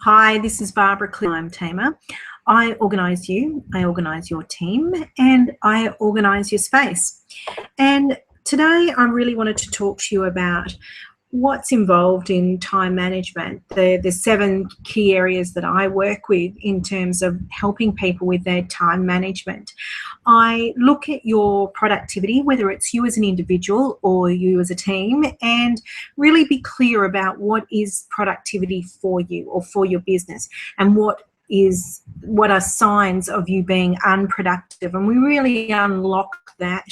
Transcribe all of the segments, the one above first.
Hi, this is Barbara Time Tamer. I organise you, I organise your team, and I organise your space. And today I really wanted to talk to you about what's involved in time management, the 7 key areas that I work with in terms of helping people with their time management. I look at your productivity, whether it's you as an individual or you as a team, and really be clear about what is productivity for you or for your business, and what are signs of you being unproductive, and we really unlock that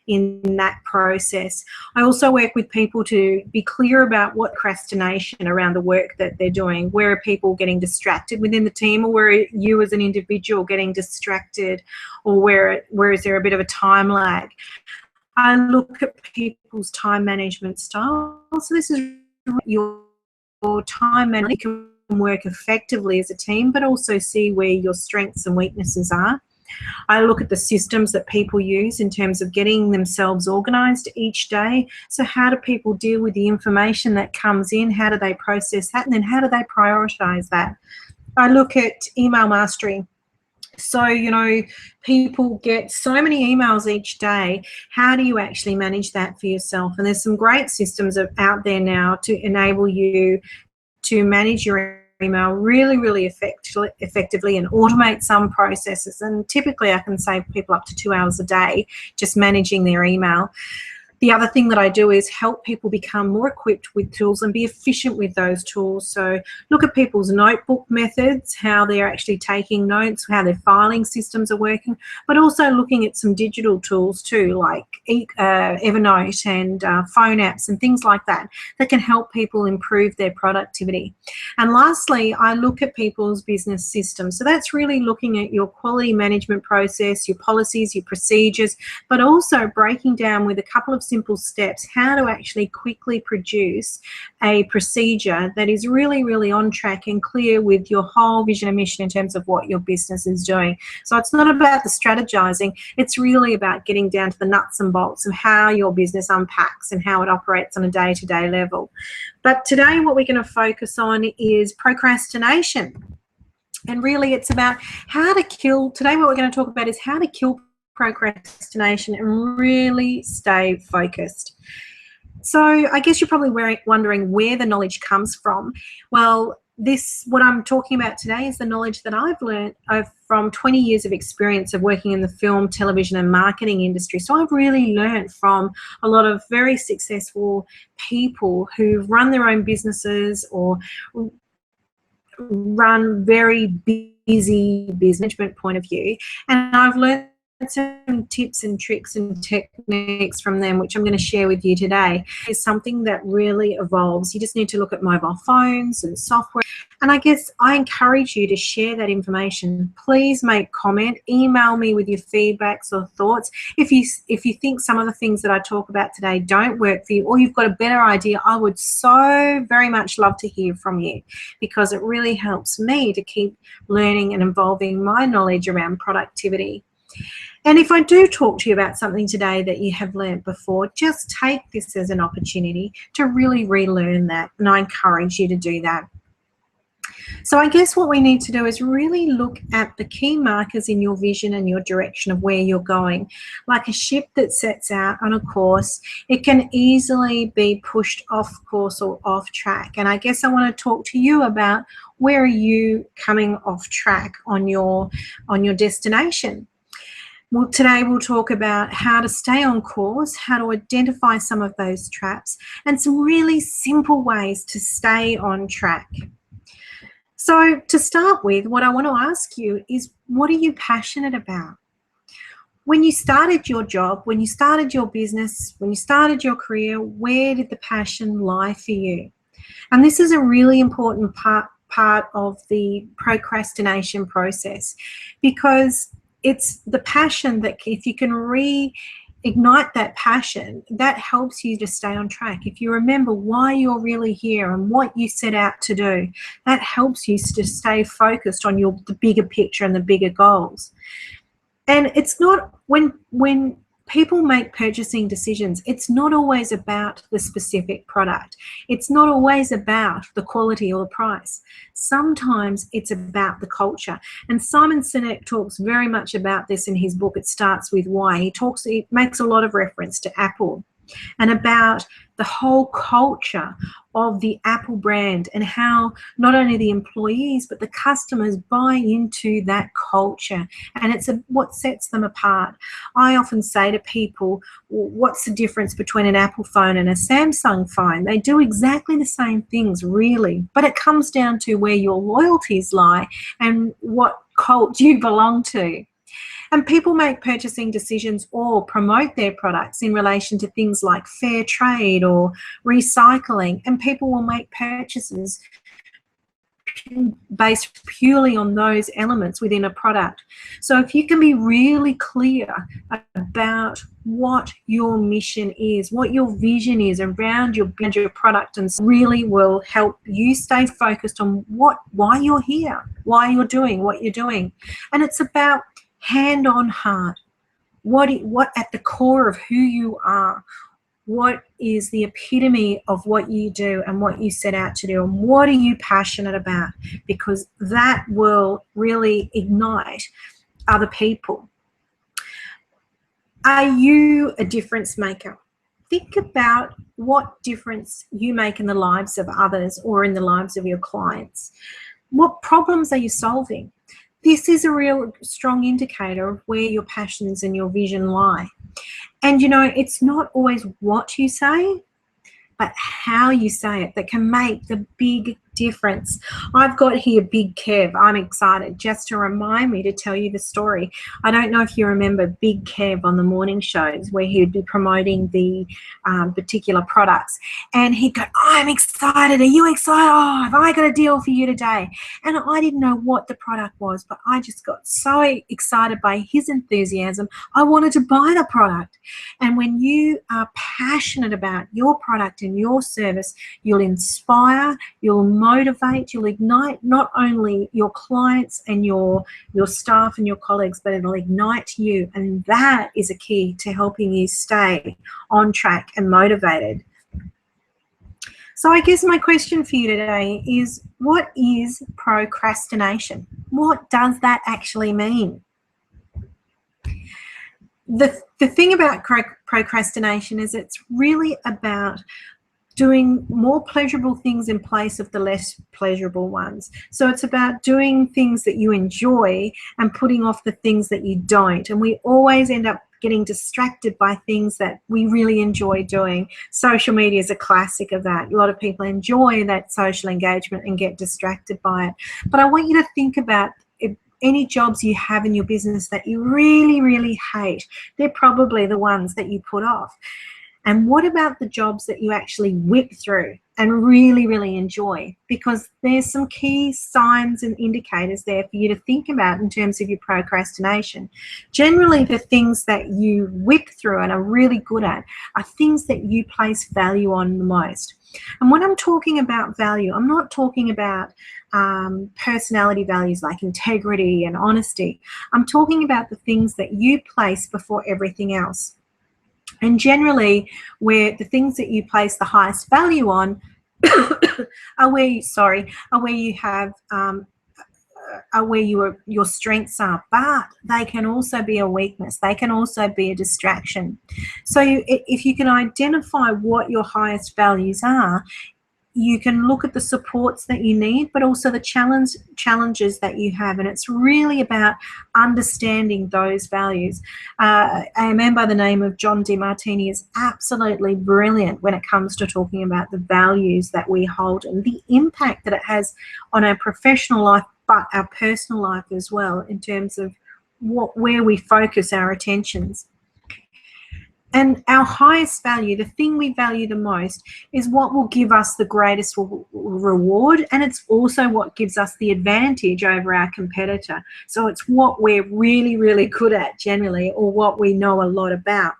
in that process. I also work with people to be clear about what procrastination around the work that they're doing. Where are people getting distracted within the team, or where are you as an individual getting distracted, or where is there a bit of a time lag? I look at people's time management style. So this is your time management can work effectively as a team, but also see where your strengths and weaknesses are. I look at the systems that people use in terms of getting themselves organised each day. So how do people deal with the information that comes in? How do they process that? And then how do they prioritise that? I look at email mastery. So, people get so many emails each day. How do you actually manage that for yourself? And there's some great systems out there now to enable you to manage your email really effectively and automate some processes. And typically I can save people up to 2 hours a day just managing their email. The other thing that I do is help people become more equipped with tools and be efficient with those tools. So look at people's notebook methods, how they're actually taking notes, how their filing systems are working, but also looking at some digital tools too, like Evernote and phone apps and things like that can help people improve their productivity. And lastly, I look at people's business systems. So that's really looking at your quality management process, your policies, your procedures, but also breaking down with a couple of simple steps how to actually quickly produce a procedure that is really on track and clear with your whole vision and mission in terms of what your business is doing. So it's not about the strategizing, it's really about getting down to the nuts and bolts of how your business unpacks and how it operates on a day-to-day level. But today what we're going to focus on is procrastination. And really it's about today what we're going to talk about is how to kill procrastination and really stay focused. So I guess you're probably wondering where the knowledge comes from. Well, what I'm talking about today is the knowledge that I've learned from 20 years of experience of working in the film, television and marketing industry. So I've really learned from a lot of very successful people who've run their own businesses or run very busy business management point of view. And I've learned some tips and tricks and techniques from them, which I'm going to share with you today. Is something that really evolves. You just need to look at mobile phones and software. And I guess I encourage you to share that information. Please make comment, email me with your feedbacks or thoughts. If you think some of the things that I talk about today don't work for you, or you've got a better idea, I would so very much love to hear from you, because it really helps me to keep learning and evolving my knowledge around productivity. And if I do talk to you about something today that you have learned before, just take this as an opportunity to really relearn that, and I encourage you to do that. So I guess what we need to do is really look at the key markers in your vision and your direction of where you're going. Like a ship that sets out on a course, it can easily be pushed off course or off track. And I guess I want to talk to you about where are you coming off track on your destination. Well, today we'll talk about how to stay on course, how to identify some of those traps, and some really simple ways to stay on track. So to start with, what I want to ask you is, what are you passionate about? When you started your job, when you started your business, when you started your career, where did the passion lie for you? And this is a really important part of the procrastination process, because it's the passion that, if you can reignite that passion, that helps you to stay on track. If you remember why you're really here and what you set out to do, that helps you to stay focused on the bigger picture and the bigger goals. And it's not when people make purchasing decisions. It's not always about the specific product. It's not always about the quality or the price. Sometimes it's about the culture. And Simon Sinek talks very much about this in his book, It Starts With Why. He makes a lot of reference to Apple and about the whole culture of the Apple brand and how not only the employees but the customers buy into that culture, and it's what sets them apart. I often say to people, what's the difference between an Apple phone and a Samsung phone? They do exactly the same things, really, but it comes down to where your loyalties lie and what cult you belong to. And people make purchasing decisions or promote their products in relation to things like fair trade or recycling, and people will make purchases based purely on those elements within a product. So if you can be really clear about what your mission is, what your vision is around your product, and really will help you stay focused on why you're here, why you're doing what you're doing. And it's about hand on heart, what at the core of who you are, what is the epitome of what you do and what you set out to do, and what are you passionate about, because that will really ignite other people. Are you a difference maker? Think about what difference you make in the lives of others or in the lives of your clients. What problems are you solving? This is a real strong indicator of where your passions and your vision lie. And you know, it's not always what you say, but how you say it that can make the big difference. I've got here Big Kev. I'm excited just to remind me to tell you the story. I don't know if you remember Big Kev on the morning shows where he would be promoting the particular products, and he'd go, I'm excited. Are you excited? Oh, have I got a deal for you today? And I didn't know what the product was, but I just got so excited by his enthusiasm. I wanted to buy the product. And when you are passionate about your product and your service, you'll inspire, you'll motivate, you'll ignite not only your clients and your staff and your colleagues, but it'll ignite you. And that is a key to helping you stay on track and motivated. So I guess my question for you today is, what is procrastination? What does that actually mean? The thing about procrastination is it's really about doing more pleasurable things in place of the less pleasurable ones. So it's about doing things that you enjoy and putting off the things that you don't. And we always end up getting distracted by things that we really enjoy doing. Social media is a classic of that. A lot of people enjoy that social engagement and get distracted by it. But I want you to think about any jobs you have in your business that you really, really hate. They're probably the ones that you put off. And what about the jobs that you actually whip through and really, really enjoy? Because there's some key signs and indicators there for you to think about in terms of your procrastination. Generally, the things that you whip through and are really good at are things that you place value on the most. And when I'm talking about value, I'm not talking about personality values like integrity and honesty. I'm talking about the things that you place before everything else. And generally, where the things that you place the highest value on are where you have your strengths are, but they can also be a weakness. They can also be a distraction. So if you can identify what your highest values are, you can look at the supports that you need, but also the challenges that you have. And it's really about understanding those values. A man by the name of John DeMartini is absolutely brilliant when it comes to talking about the values that we hold and the impact that it has on our professional life, but our personal life as well, in terms of where we focus our attentions. And our highest value, the thing we value the most, is what will give us the greatest reward, and it's also what gives us the advantage over our competitor. So it's what we're really, really good at generally, or what we know a lot about.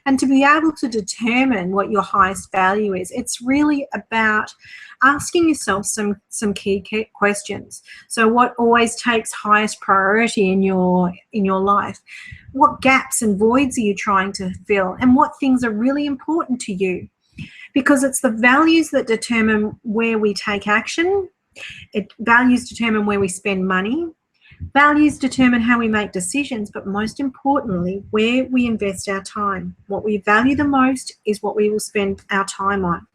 And to be able to determine what your highest value is, it's really about asking yourself some key questions. So what always takes highest priority in your life? what gaps and voids are you trying to fill, and what things are really important to you? Because it's the values that determine where we take action. Values determine where we spend money. Values determine how we make decisions, but most importantly, where we invest our time. What we value the most is what we will spend our time on.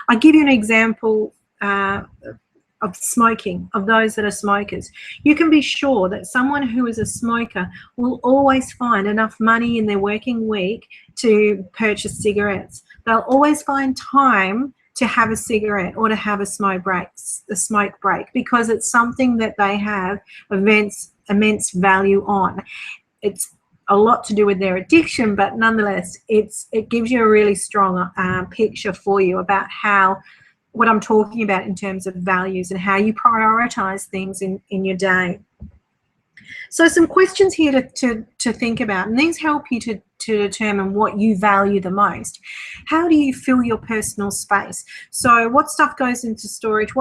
I'll give you an example of smoking, of those that are smokers. You can be sure that someone who is a smoker will always find enough money in their working week to purchase cigarettes. They'll always find time to have a cigarette or to have a smoke break, because it's something that they have immense value on. It's a lot to do with their addiction, but nonetheless, it gives you a really strong picture for you about what I'm talking about in terms of values and how you prioritize things in your day. So some questions here to think about, and these help you to determine what you value the most. How do you fill your personal space? So what stuff goes into storage,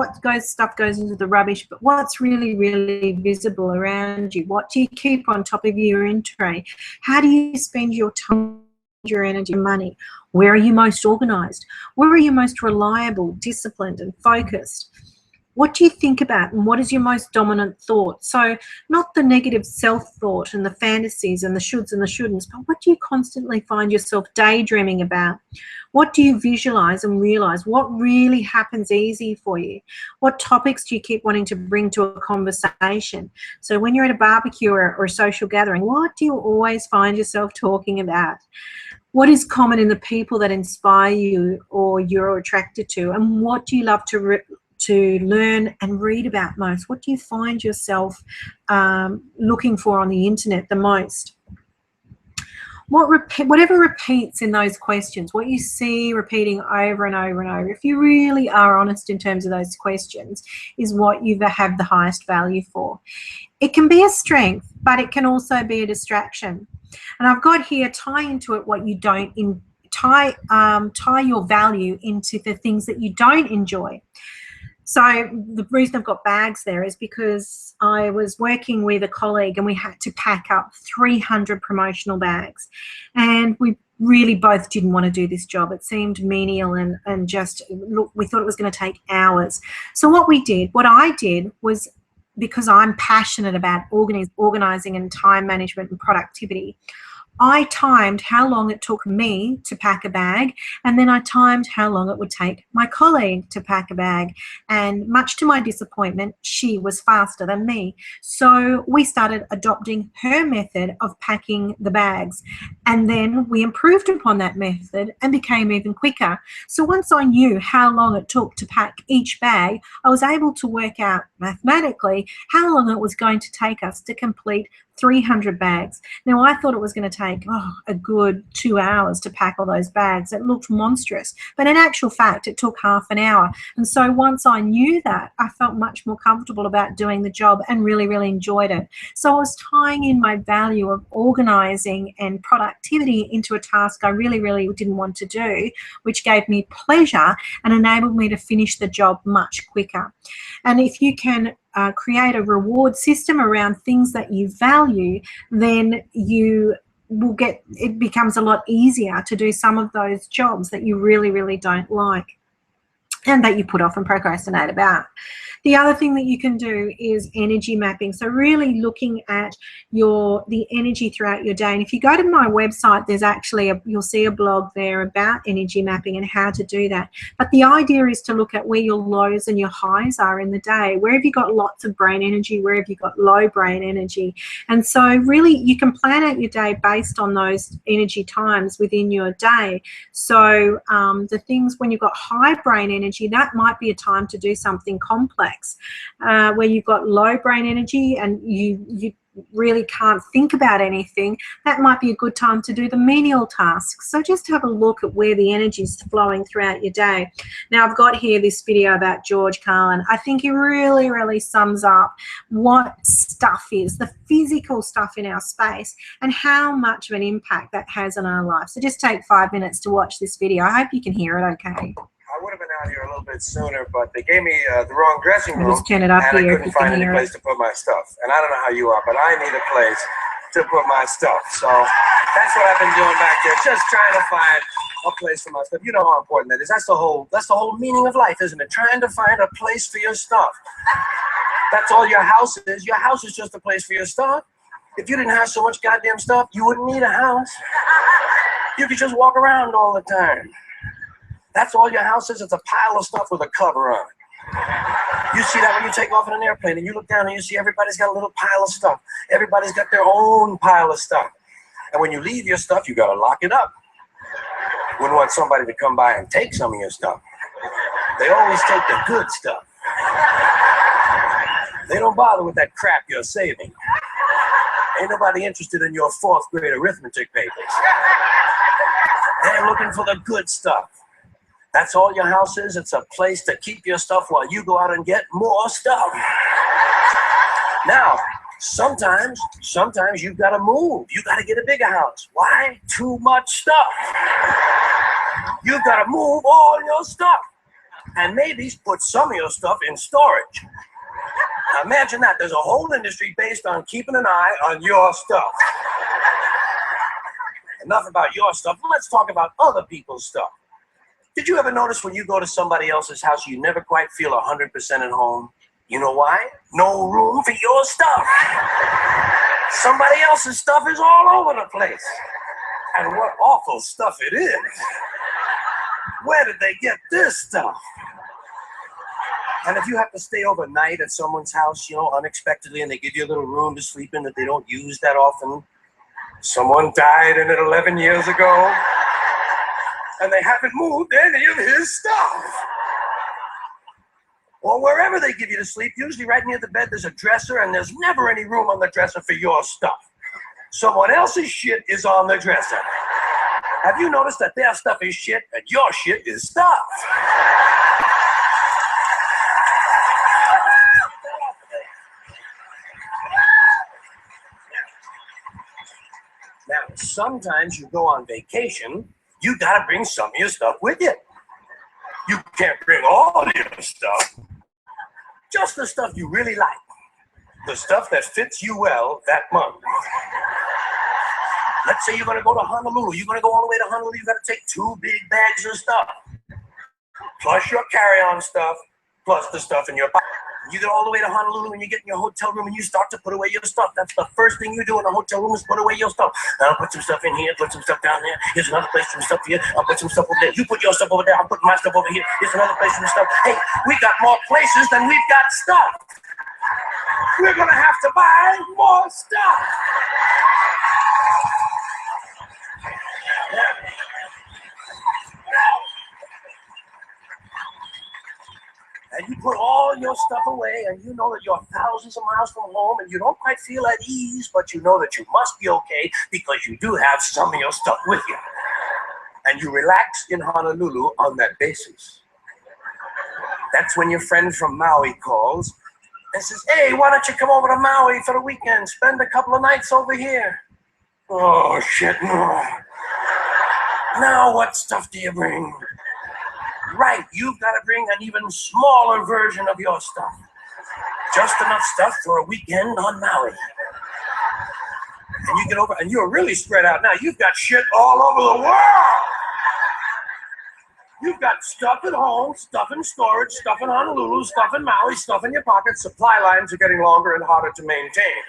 stuff goes into the rubbish, but what's really, really visible around you? What do you keep on top of your in tray? How do you spend your time, your energy, money? Where are you most organized? Where are you most reliable, disciplined, and focused? What do you think about, and what is your most dominant thought? So not the negative self-thought and the fantasies and the shoulds and the shouldn'ts, but what do you constantly find yourself daydreaming about? What do you visualize and realize? What really happens easy for you? What topics do you keep wanting to bring to a conversation? So when you're at a barbecue or a social gathering, what do you always find yourself talking about? What is common in the people that inspire you or you're attracted to? And what do you love to learn and read about most? What do you find yourself looking for on the internet the most? Whatever repeats in those questions, what you see repeating over and over and over, if you really are honest in terms of those questions, is what you have the highest value for. It can be a strength, but it can also be a distraction. And I've got here, tie into it what you don't, tie your value into the things that you don't enjoy. So the reason I've got bags there is because I was working with a colleague and we had to pack up 300 promotional bags, and we really both didn't want to do this job. It seemed menial and just, look, we thought it was going to take hours. So what I did was, because I'm passionate about organizing and time management and productivity, I timed how long it took me to pack a bag, and then I timed how long it would take my colleague to pack a bag. And much to my disappointment, she was faster than me. So we started adopting her method of packing the bags. And then we improved upon that method and became even quicker. So once I knew how long it took to pack each bag, I was able to work out mathematically how long it was going to take us to complete 300 bags. Now, I thought it was going to take a good 2 hours to pack all those bags. It looked monstrous, but in actual fact, it took half an hour. And so once I knew that, I felt much more comfortable about doing the job and really, really enjoyed it. So I was tying in my value of organizing and productivity into a task I really, really didn't want to do, which gave me pleasure and enabled me to finish the job much quicker. And if you can create a reward system around things that you value, then you will it becomes a lot easier to do some of those jobs that you really, really don't like and that you put off and procrastinate about. The other thing that you can do is energy mapping. So really looking at the energy throughout your day. And if you go to my website, there's actually you'll see a blog there about energy mapping and how to do that. But the idea is to look at where your lows and your highs are in the day. Where have you got lots of brain energy? Where have you got low brain energy? And so really you can plan out your day based on those energy times within your day. So the things when you've got high brain energy, that might be a time to do something complex. Where you've got low brain energy and you really can't think about anything, that might be a good time to do the menial tasks. So just have a look at where the energy is flowing throughout your day. Now, I've got here this video about George Carlin. I think he really, really sums up what stuff is, the physical stuff in our space, and how much of an impact that has on our life. So just take 5 minutes to watch this video. I hope you can hear it okay. I would have been out here a little bit sooner, but they gave me the wrong dressing room, just turn it up and here I couldn't find any place to put my stuff. And I don't know how you are, but I need a place to put my stuff. So that's what I've been doing back there, just trying to find a place for my stuff. You know how important that is. That's the whole meaning of life, isn't it? Trying to find a place for your stuff. That's all your house is. Your house is just a place for your stuff. If you didn't have so much goddamn stuff, you wouldn't need a house. You could just walk around all the time. That's all your house is. It's a pile of stuff with a cover on it. You see that when you take off in an airplane and you look down and you see everybody's got a little pile of stuff. Everybody's got their own pile of stuff. And when you leave your stuff, you got to lock it up. Wouldn't want somebody to come by and take some of your stuff. They always take the good stuff. They don't bother with that crap you're saving. Ain't nobody interested in your 4th grade arithmetic papers. They're looking for the good stuff. That's all your house is. It's a place to keep your stuff while you go out and get more stuff. Now, sometimes you've got to move. You got to get a bigger house. Why? Too much stuff. You've got to move all your stuff. And maybe put some of your stuff in storage. Now imagine that. There's a whole industry based on keeping an eye on your stuff. Enough about your stuff. Let's talk about other people's stuff. Did you ever notice when you go to somebody else's house, you never quite feel 100% at home? You know why? No room for your stuff. Somebody else's stuff is all over the place. And what awful stuff it is. Where did they get this stuff? And if you have to stay overnight at someone's house, you know, unexpectedly, and they give you a little room to sleep in that they don't use that often. Someone died in it 11 years ago. And they haven't moved any of his stuff. Or wherever they give you to sleep, usually right near the bed, there's a dresser, and there's never any room on the dresser for your stuff. Someone else's shit is on the dresser. Have you noticed that their stuff is shit and your shit is stuff? Now, sometimes you go on vacation, you gotta bring some of your stuff with you. You can't bring all your stuff, just the stuff you really like, the stuff that fits you well that month. Let's say you're gonna go to Honolulu. You're gonna go all the way to Honolulu. You gotta take 2 big bags of stuff, plus your carry-on stuff, plus the stuff in your pocket. You get all the way to Honolulu and you get in your hotel room and you start to put away your stuff. That's the first thing you do in a hotel room is put away your stuff. I'll put some stuff in here, put some stuff down there. Here's another place for some stuff here. I'll put some stuff over there. You put your stuff over there. I'll put my stuff over here. Here's another place for some stuff. Hey, we got more places than we've got stuff. We're going to have to buy more stuff. And you put all your stuff away, and you know that you're thousands of miles from home, and you don't quite feel at ease, but you know that you must be okay because you do have some of your stuff with you. And you relax in Honolulu on that basis. That's when your friend from Maui calls and says, hey, why don't you come over to Maui for the weekend? Spend a couple of nights over here. Oh, shit, no. Now what stuff do you bring? Right, you've got to bring an even smaller version of your stuff. Just enough stuff for a weekend on Maui. And you get over, and you're really spread out now. You've got shit all over the world. You've got stuff at home, stuff in storage, stuff in Honolulu, stuff in Maui, stuff in your pockets. Supply lines are getting longer and harder to maintain.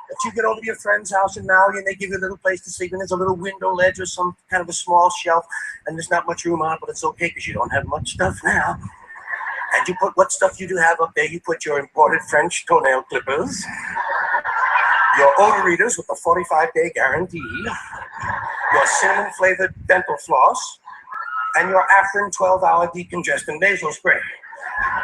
But you get over to your friend's house in Maui and they give you a little place to sleep, and there's a little window ledge or some kind of a small shelf, and there's not much room on it, but it's okay because you don't have much stuff now. And you put what stuff you do have up there. You put your imported French toenail clippers, your odor readers with a 45-day guarantee, your cinnamon-flavored dental floss, and your Afrin 12-hour decongestant nasal spray.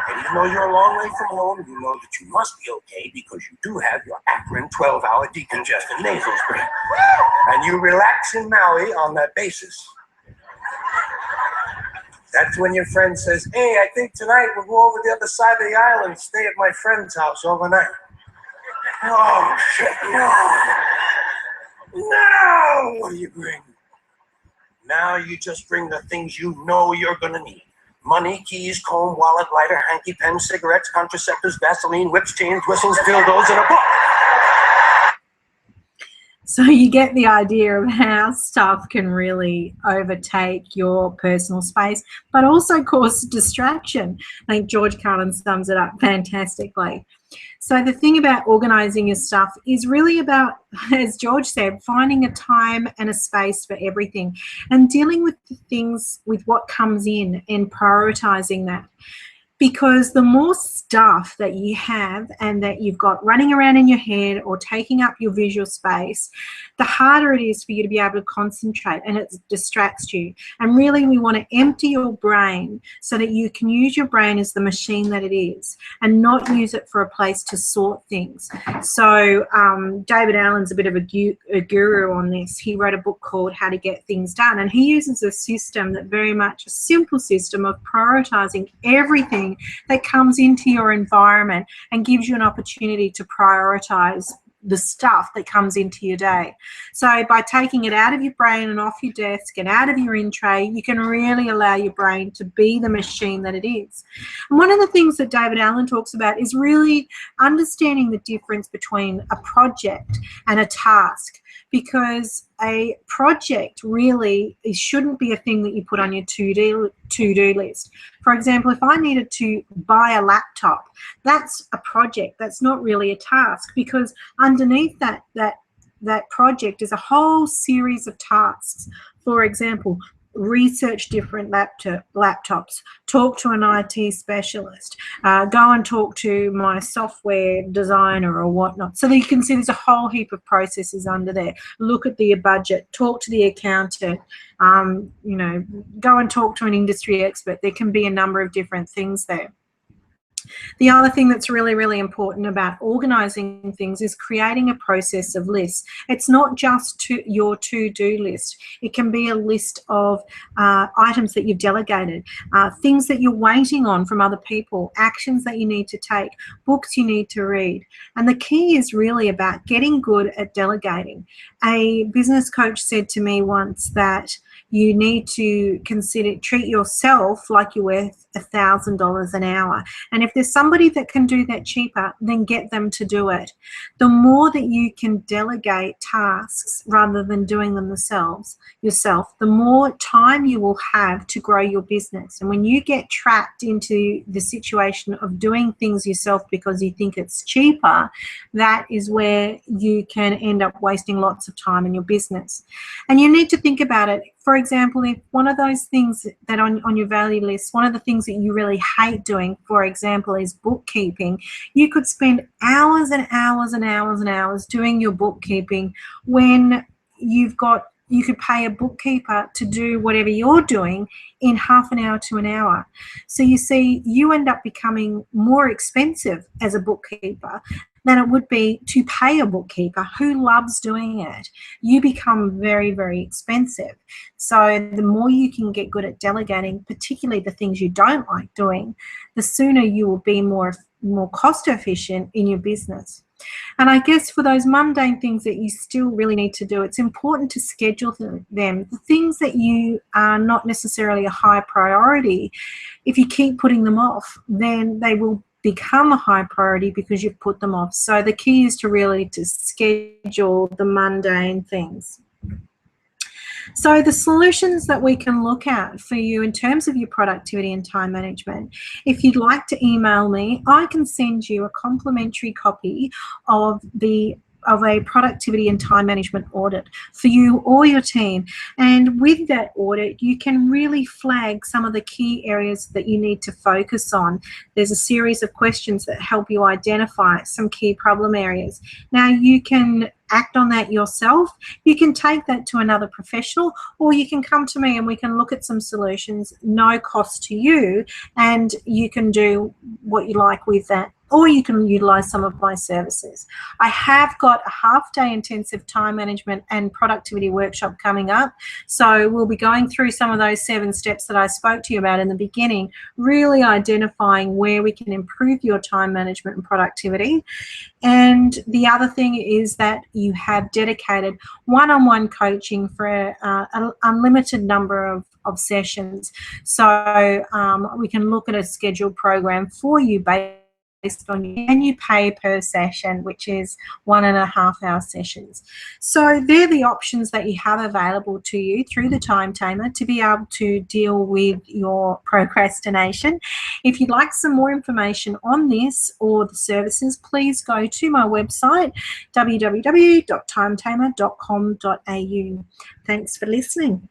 And even though you're a long way from home, you know that you must be okay because you do have your Afrin 12-hour decongestant nasal spray. And you relax in Maui on that basis. That's when your friend says, hey, I think tonight we'll go over the other side of the island and stay at my friend's house overnight. Oh, shit, no. No! What do you bring? Now you just bring the things you know you're going to need. Money, keys, comb, wallet, lighter, hanky, pen, cigarettes, contraceptives, Vaseline, whips, chains, whistles, dildos, and a book. So you get the idea of how stuff can really overtake your personal space, but also cause distraction. I think George Carlin sums it up fantastically. So the thing about organizing your stuff is really about, as George said, finding a time and a space for everything and dealing with the things, with what comes in, and prioritizing that. Because the more stuff that you have and that you've got running around in your head or taking up your visual space, the harder it is for you to be able to concentrate, and it distracts you. And really, we want to empty your brain so that you can use your brain as the machine that it is and not use it for a place to sort things. So David Allen's a bit of a guru on this. He wrote a book called How to Get Things Done, and he uses a system that very much a simple system of prioritizing everything that comes into your environment and gives you an opportunity to prioritize the stuff that comes into your day. So by taking it out of your brain and off your desk and out of your in tray, you can really allow your brain to be the machine that it is. And one of the things that David Allen talks about is really understanding the difference between a project and a task, because a project really shouldn't be a thing that you put on your to-do list. For example, if I needed to buy a laptop, that's a project. That's not really a task, because underneath that project is a whole series of tasks. For example, research different laptops, talk to an IT specialist, go and talk to my software designer or whatnot. So that you can see there's a whole heap of processes under there. Look at the budget, talk to the accountant, you know, go and talk to an industry expert. There can be a number of different things there. The other thing that's really, really important about organizing things is creating a process of lists. It's not just your to-do list. It can be a list of items that you've delegated, things that you're waiting on from other people, actions that you need to take, books you need to read. And the key is really about getting good at delegating. A business coach said to me once that you need to treat yourself like you're worth $1,000 an hour. And if there's somebody that can do that cheaper, then get them to do it. The more that you can delegate tasks rather than doing them yourself, the more time you will have to grow your business. And when you get trapped into the situation of doing things yourself because you think it's cheaper, that is where you can end up wasting lots of time in your business. And you need to think about it. For example, if one of those things that on your value list, one of the things that you really hate doing, for example, is bookkeeping, you could spend hours and hours and hours and hours doing your bookkeeping when you could pay a bookkeeper to do whatever you're doing in half an hour to an hour. So you see, you end up becoming more expensive as a bookkeeper than it would be to pay a bookkeeper who loves doing it. You become very, very expensive. So the more you can get good at delegating, particularly the things you don't like doing, the sooner you will be more cost efficient in your business. And I guess for those mundane things that you still really need to do, it's important to schedule them. The things that you are not necessarily a high priority, if you keep putting them off, then they will become a high priority because you've put them off. So the key is to schedule the mundane things. So the solutions that we can look at for you in terms of your productivity and time management, if you'd like to email me, I can send you a complimentary copy of a productivity and time management audit for you or your team. And with that audit, you can really flag some of the key areas that you need to focus on. There's a series of questions that help you identify some key problem areas. Now, you can act on that yourself. You can take that to another professional, or you can come to me and we can look at some solutions, no cost to you, and you can do what you like with that, or you can utilize some of my services. I have got a half-day intensive time management and productivity workshop coming up. So we'll be going through some of those 7 steps that I spoke to you about in the beginning, really identifying where we can improve your time management and productivity. And the other thing is that you have dedicated one-on-one coaching for an unlimited number of sessions. So we can look at a scheduled program for you based based on you, and you pay per session, which is 1.5 hour sessions. So they're the options that you have available to you through the Time Tamer to be able to deal with your procrastination. If you'd like some more information on this or the services, please go to my website, www.timetamer.com.au. Thanks for listening.